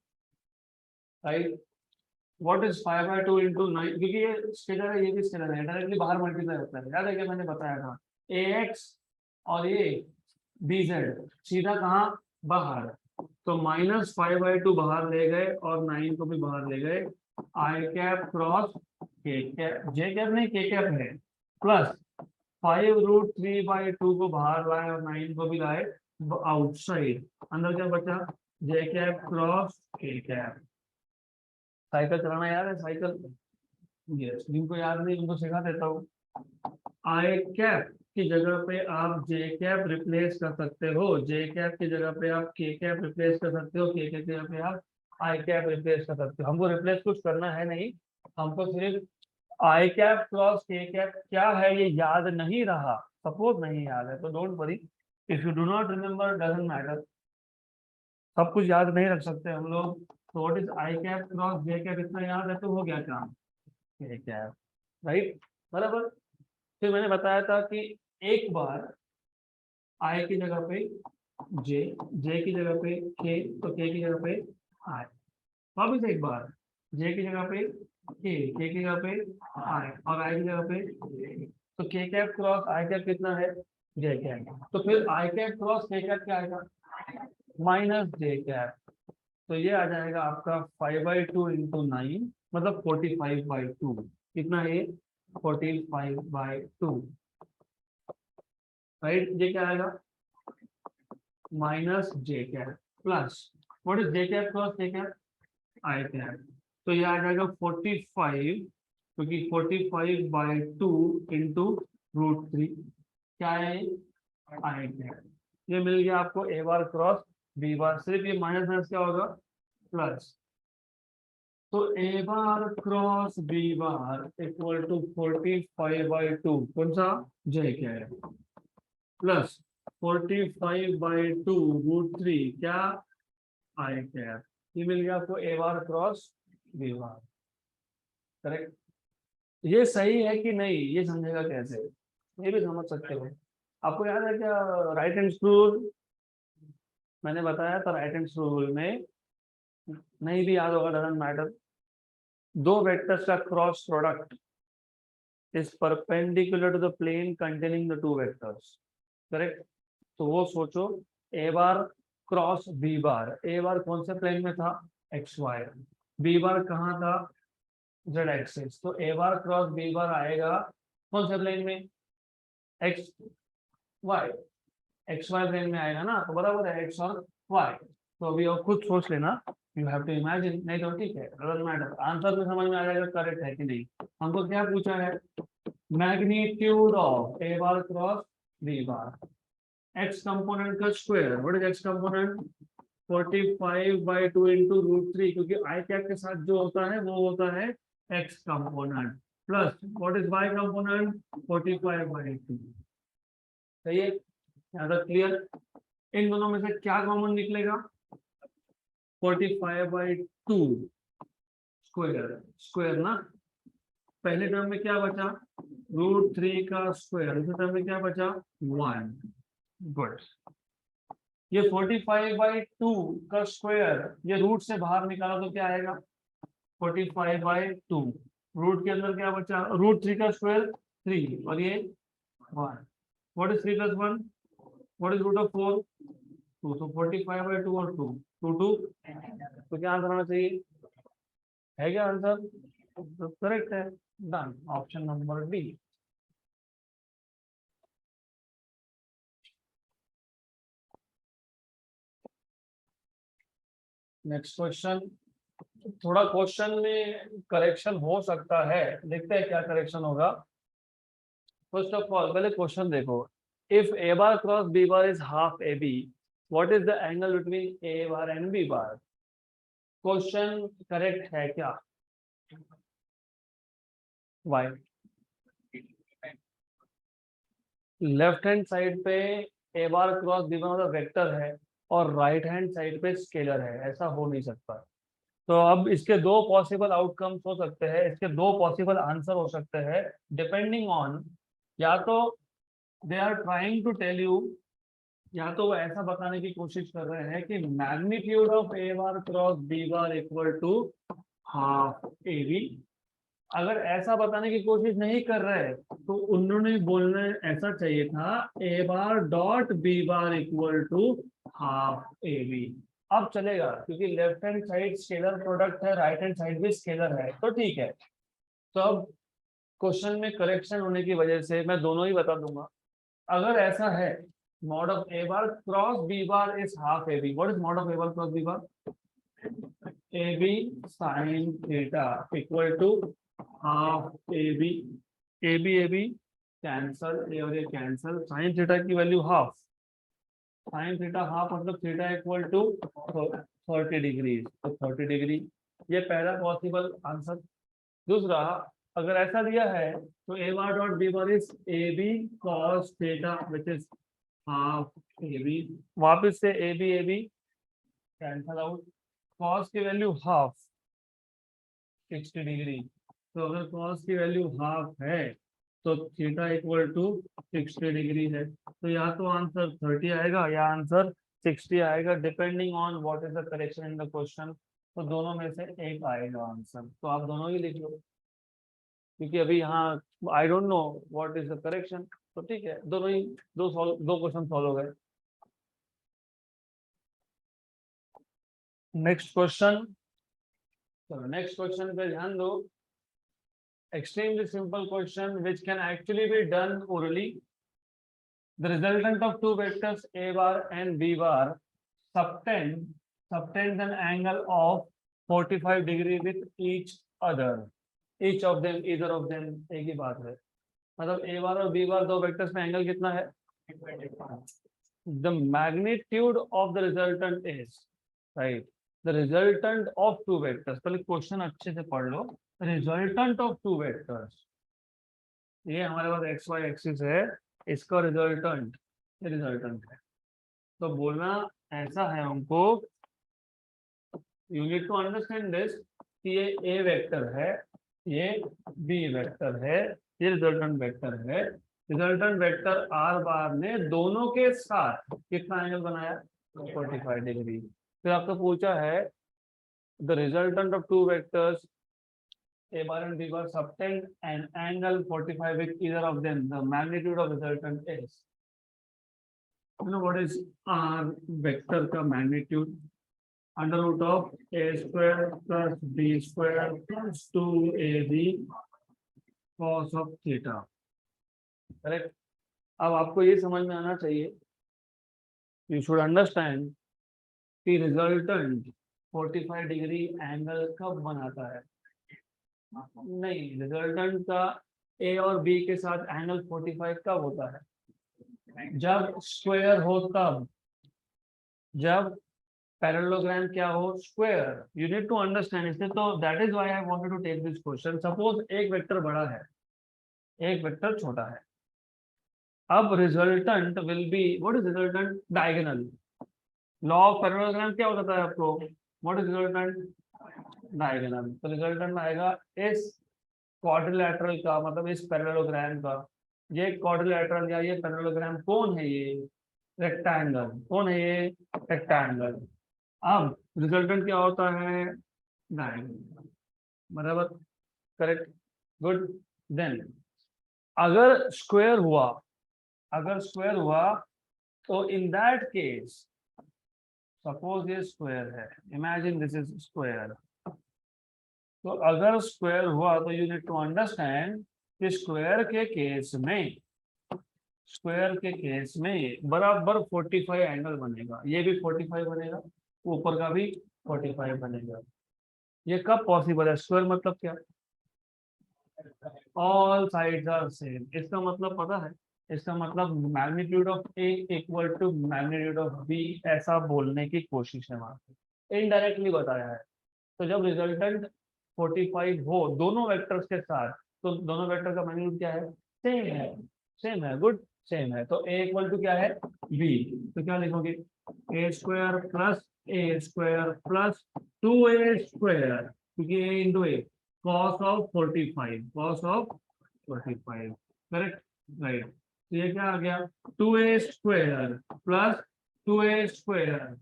right. What is 5/2 into 9, क्योंकि ये स्केलर है, ये भी स्केलर है, डायरेक्टली बाहर मल्टीप्लाई होता है, याद है क्या मैंने बताया था, ax और ये bz सीधा कहाँ, बाहर, तो -5/2 बाहर ले गए और 9 को भी बाहर ले गए, आई कैप क्रॉस के कैप, जे कैप नहीं के कैप है, प्लस 5√3/2 को बाहर लाए और 9 को भी लाए आउटसाइड, अंदर क्या बचा, जे कैप क्रॉस के कैप। साइकिल चलाना याद है, साइकिल, यस, जिनको याद नहीं उनको सिखा देता हूँ। आई कैप की जगह पे आप जे कैप रिप्लेस कर सकते हो, जे कैप की जगह पे आप के कैप रिप्लेस कर सकते हो, के कैप की जगह पे आप आई कैप रिप्लेस कर सकते हो। हमको रिप्लेस कुछ करना है नहीं, हमको सिर्फ आई कैप क्रॉस के कैप क्या है ये याद नहीं रहा, सपोज नहीं याद है तो don't worry, if you do not remember doesn't matter, सब कुछ याद नहीं रख सकते हम लोग, तो what is I cap cross J cap इतना याद है तो हो गया काम, के कैप, राइट, बराबर। फिर मैंने बताया था कि एक बार आई की जगह पे जे, जे की जगह पे के, तो के की जगह पे आई। वापिस एक बार, जे की जगह पे के की जगह पे आई, और आई की जगह पे J। तो के कैप क्रॉस आई कैप कितना है, जे कैप। तो फिर आई कैप क्रॉस के कैप क्या आएगा, माइनस जे कैप। तो ये आ जाएगा आपका 5/2 इंटू 9, मतलब 45/2। कितना है, 45/2, राइट। ये क्या आएगा, minus J cap plus, what is J cap cross के कैप, आई कैप। तो ये आ जाएगा 45, क्योंकि 45/2 इंटू √3 क्या है, आई कैप। ये मिल गया आपको ए बार क्रॉस बी बार। सिर्फ ये माइनस माइनस क्या होगा, प्लस। तो A bar cross B bar equal to 45/2, कौन सा, जे कैप, प्लस 45/2 √3 क्या, आई कैप। ये मिल गया आपको ए bar cross B bar, correct. ये सही है कि नहीं, ये समझेगा कैसे, ये भी समझ सकते हो। आपको याद है क्या राइट हैंड रूल, मैंने बताया था राइट हैंड रूल में, नहीं भी याद होगा डजंट मैटर, दो वेक्टर्स का cross product is perpendicular to the plane containing the two vectors, correct. तो वो सोचो, ए बार क्रॉस बी बार, ए बार कौन से प्लेन में था, एक्स वाई, बी बार कहाँ था, जेड एक्सिस। तो A bar cross B bar आएगा कौन से प्लेन में, x y, x y plane में आएगा ना, तो बराबर है एक्स और वाई। तो अभी आप खुद सोच लेना, यू हैव टू इमेजिन, नहीं तो ठीक है, डजंट मैटर, आंसर में समझ में आ जाएगा करेक्ट है कि नहीं। हमको क्या पूछा है, magnitude of A bar cross B bar, X component का square, what is X component, 45/2 into √3, क्योंकि आई कैप के साथ जो होता है वो होता है x component, plus what is y component, 45/2। सही है, यहाँ तक क्लियर। इन दोनों में से क्या कॉमन निकलेगा, 45/2 स्क्वायर, स्क्वायर ना, पहले टर्म में क्या बचा, √3 का स्क्वायर, दूसरे टर्म में क्या बचा, 1। गुड। ये 45/2 का स्क्वायर, ये रूट से बाहर निकाला तो क्या आएगा, 45/2, रूट के अंदर क्या बचा, √3 का स्क्वायर 3, और ये 1। What is 3 + 1, what is √4, 2। तो 45/2 और 2, 2 तो क्या आंसर होना चाहिए, है क्या आंसर, तो करेक्ट है, done, option number d. Next question, थोड़ा क्वेश्चन में करेक्शन हो सकता है, देखते हैं क्या करेक्शन होगा। फर्स्ट ऑफ ऑल पहले क्वेश्चन देखो, if a bar cross B bar is half A b, what is the angle between a bar and b bar. Question correct है क्या, वाई, लेफ्ट हैंड साइड पे ए bar cross B bar मतलब vector है, और right hand side पे scalar है, ऐसा हो नहीं सकता। तो अब इसके दो पॉसिबल आउटकम्स हो सकते हैं, इसके दो पॉसिबल आंसर हो सकते हैं, डिपेंडिंग ऑन, या तो they are trying to tell you, या तो वो ऐसा बताने की कोशिश कर रहे हैं कि magnitude of A bar cross B bar equal to half A b. अगर ऐसा बताने की कोशिश नहीं कर रहे तो उन्होंने बोलना ऐसा चाहिए था, A bar dot B bar equal to half A B. अब चलेगा, क्योंकि left hand side scalar product है, राइट हैंड साइड भी स्केलर है, तो ठीक है। तो अब क्वेश्चन में करेक्शन होने की वजह से मैं दोनों ही बता दूंगा। अगर ऐसा है, mod of a bar cross b bar is half ab, what is mod of a bar cross b bar, ab sin theta equal to half ab, ab कैंसल, ए और ये कैंसल, sin थीटा की value half, sin theta half मतलब theta equal to 30 degree, तो 30 degree, ये पहला possible answer. दूसरा, अगर ऐसा दिया है तो A bar dot B bar is A B cos theta which is half A B, वापिस से A B cancel out, cos की वैल्यू हाफ 60 डिग्री, तो अगर कॉस की वैल्यू हाफ है तो थीटा इक्वल टू 60 डिग्री है, तो या तो आंसर 30 आएगा या आंसर 60 आएगा, depending on what is the correction in the question. तो दोनों में से एक आएगा आंसर, तो आप दोनों ही लिख लो, क्योंकि अभी यहाँ I don't know what is the correction. तो ठीक है, दोनों ही दो क्वेश्चन सॉल्व हो गए। नेक्स्ट क्वेश्चन, चलो नेक्स्ट क्वेश्चन पे ध्यान दो। Extremely simple question which can actually be done orally. The resultant of two vectors a bar and b bar subtend an angle of 45 degree with each other. Each of them, either of them, एक ही बात है। मतलब a bar और b bar दो vectors में एंगल कितना है? The magnitude of the resultant is, right? The resultant of two vectors, पहले क्वेश्चन अच्छे से पढ़ लो। रिजल्टेंट ऑफ टू वेक्टर्स, ये हमारे पास एक्स वाई एक्सिस है, इसका रिजल्टेंट ये रिजल्टेंट है। तो बोलना ऐसा है हमको, you need to understand this कि ये ए वेक्टर है, ये बी वेक्टर है, ये रिजल्टेंट वेक्टर है। रिजल्टेंट वेक्टर आर बार ने दोनों के साथ कितना एंगल बनाया? 45 डिग्री। फिर आपको पूछा है the resultant of two vectors a bar and b bar subtend an angle 45 with either of them. The magnitude of resultant is, you know what is r vector का magnitude? Under root of a square plus b square plus 2ab cos of theta. Correct? अब आपको ये समझ में आना चाहिए, you should understand कि resultant 45 degree angle कब बनाता है? नहीं, रिजल्टेंट का ए और बी के साथ एंगल 45 कब होता है? जब स्क्वायर हो, तब जब पैरेललोग्राम क्या हो? Square. You need to understand इसलिए, तो that is why I wanted to take this question. Suppose एक वेक्टर बड़ा है, एक वेक्टर छोटा है, अब resultant will be, what is resultant? Diagonal. Law of parallelogram क्या होता है आपको? What is resultant? डायगोनल। तो रिजल्टेंट आएगा इस क्वाड्रिलैटरल का, मतलब इस पैरेललोग्राम का। ये क्वाड्रिलैटरल या ये पैरेललोग्राम कौन है? ये रेक्टेंगल। कौन है ये? रेक्टेंगल। अब रिजल्टेंट क्या होता है? डायगोनल। बराबर, करेक्ट, गुड। देन अगर स्क्वायर हुआ, अगर स्क्वायर हुआ तो इन दैट केस, सपोज ये स्क्वायर है, इमेजिन दिस इज स्क्वायर। तो अगर स्क्वायर हुआ तो यू नीड टू अंडरस्टैंड कि स्क्वायर के केस में, स्क्वायर के केस में बराबर 45 एंगल बनेगा। ये भी 45 बनेगा, ऊपर का भी 45 बनेगा। ये कब पॉसिबल है? स्क्वायर मतलब क्या? All sides are same. इसका मतलब पता है? इसका मतलब magnitude of a equal to magnitude of b, ऐसा बोलने की कोशिश है वहां पे, इनडायरेक्टली बताया है। तो जब रिजल्टेंट 45 हो दोनों वेक्टर्स के साथ, तो दोनों वेक्टर का मैग्नीट्यूड क्या है? सेम है, सेम है, गुड, सेम है। तो ए इक्वल टू क्या है? बी। तो क्या लिखोगे? ए स्क्वायर प्लस 2a स्क्वायर, क्योंकि A into A, cos of 45, cos of 45, correct, right. तो ये क्या आ गया? 2a square plus 2a square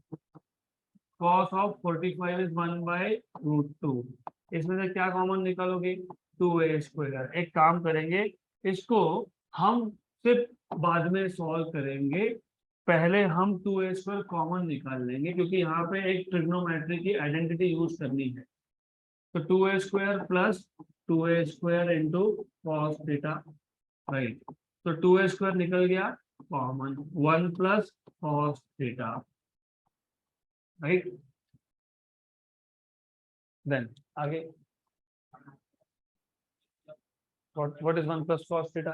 cos of 45 is 1/√2। इसमें से क्या कॉमन निकालोगे? 2a square. एक काम करेंगे, इसको हम सिर्फ बाद में सॉल्व करेंगे, पहले हम 2a स्क्वायर कॉमन निकाल लेंगे, क्योंकि यहाँ पे एक ट्रिग्नोमेट्री की आइडेंटिटी यूज करनी है। तो 2a square plus 2a square into cos theta, right. तो 2a स्क्वायर निकल गया common, 1 plus cos theta, right. Then आगे, what is 1 plus cos theta?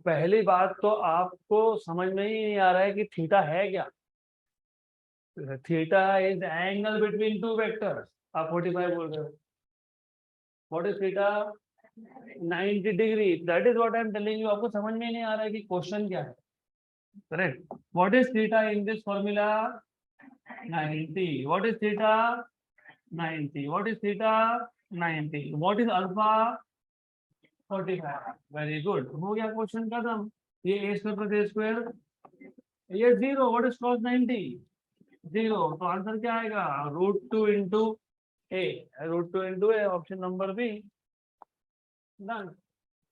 पहली बात तो आपको समझ में ही नहीं आ रहा है कि थीटा है क्या। Theta is angle between two vectors. आप 45 बोल रहे हो, what is theta? 90 degree. That is what I am telling you. आपको समझ में ही नहीं आ रहा है कि क्वेश्चन क्या है, correct. What is theta in this formula? 90। What is theta? 90। What is theta? 90. What is alpha? 45. Very good. हो गया क्वेश्चन खत्म. ये a square plus a square, ये 0. What is cos 90? 0. तो आंसर क्या आएगा? √2 into a. √2 into a. Option number b. Done.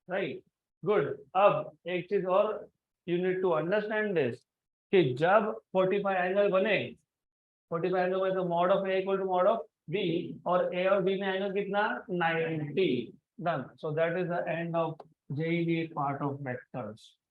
Right. Good. अब एक चीज और, you need to understand this, कि जब 45 एंगल बने, 45 एंगल बने तो mod of a equal to mod of b, और ए और बी में एंगल कितना? 90. डन. So that is the end of JEE part of vectors.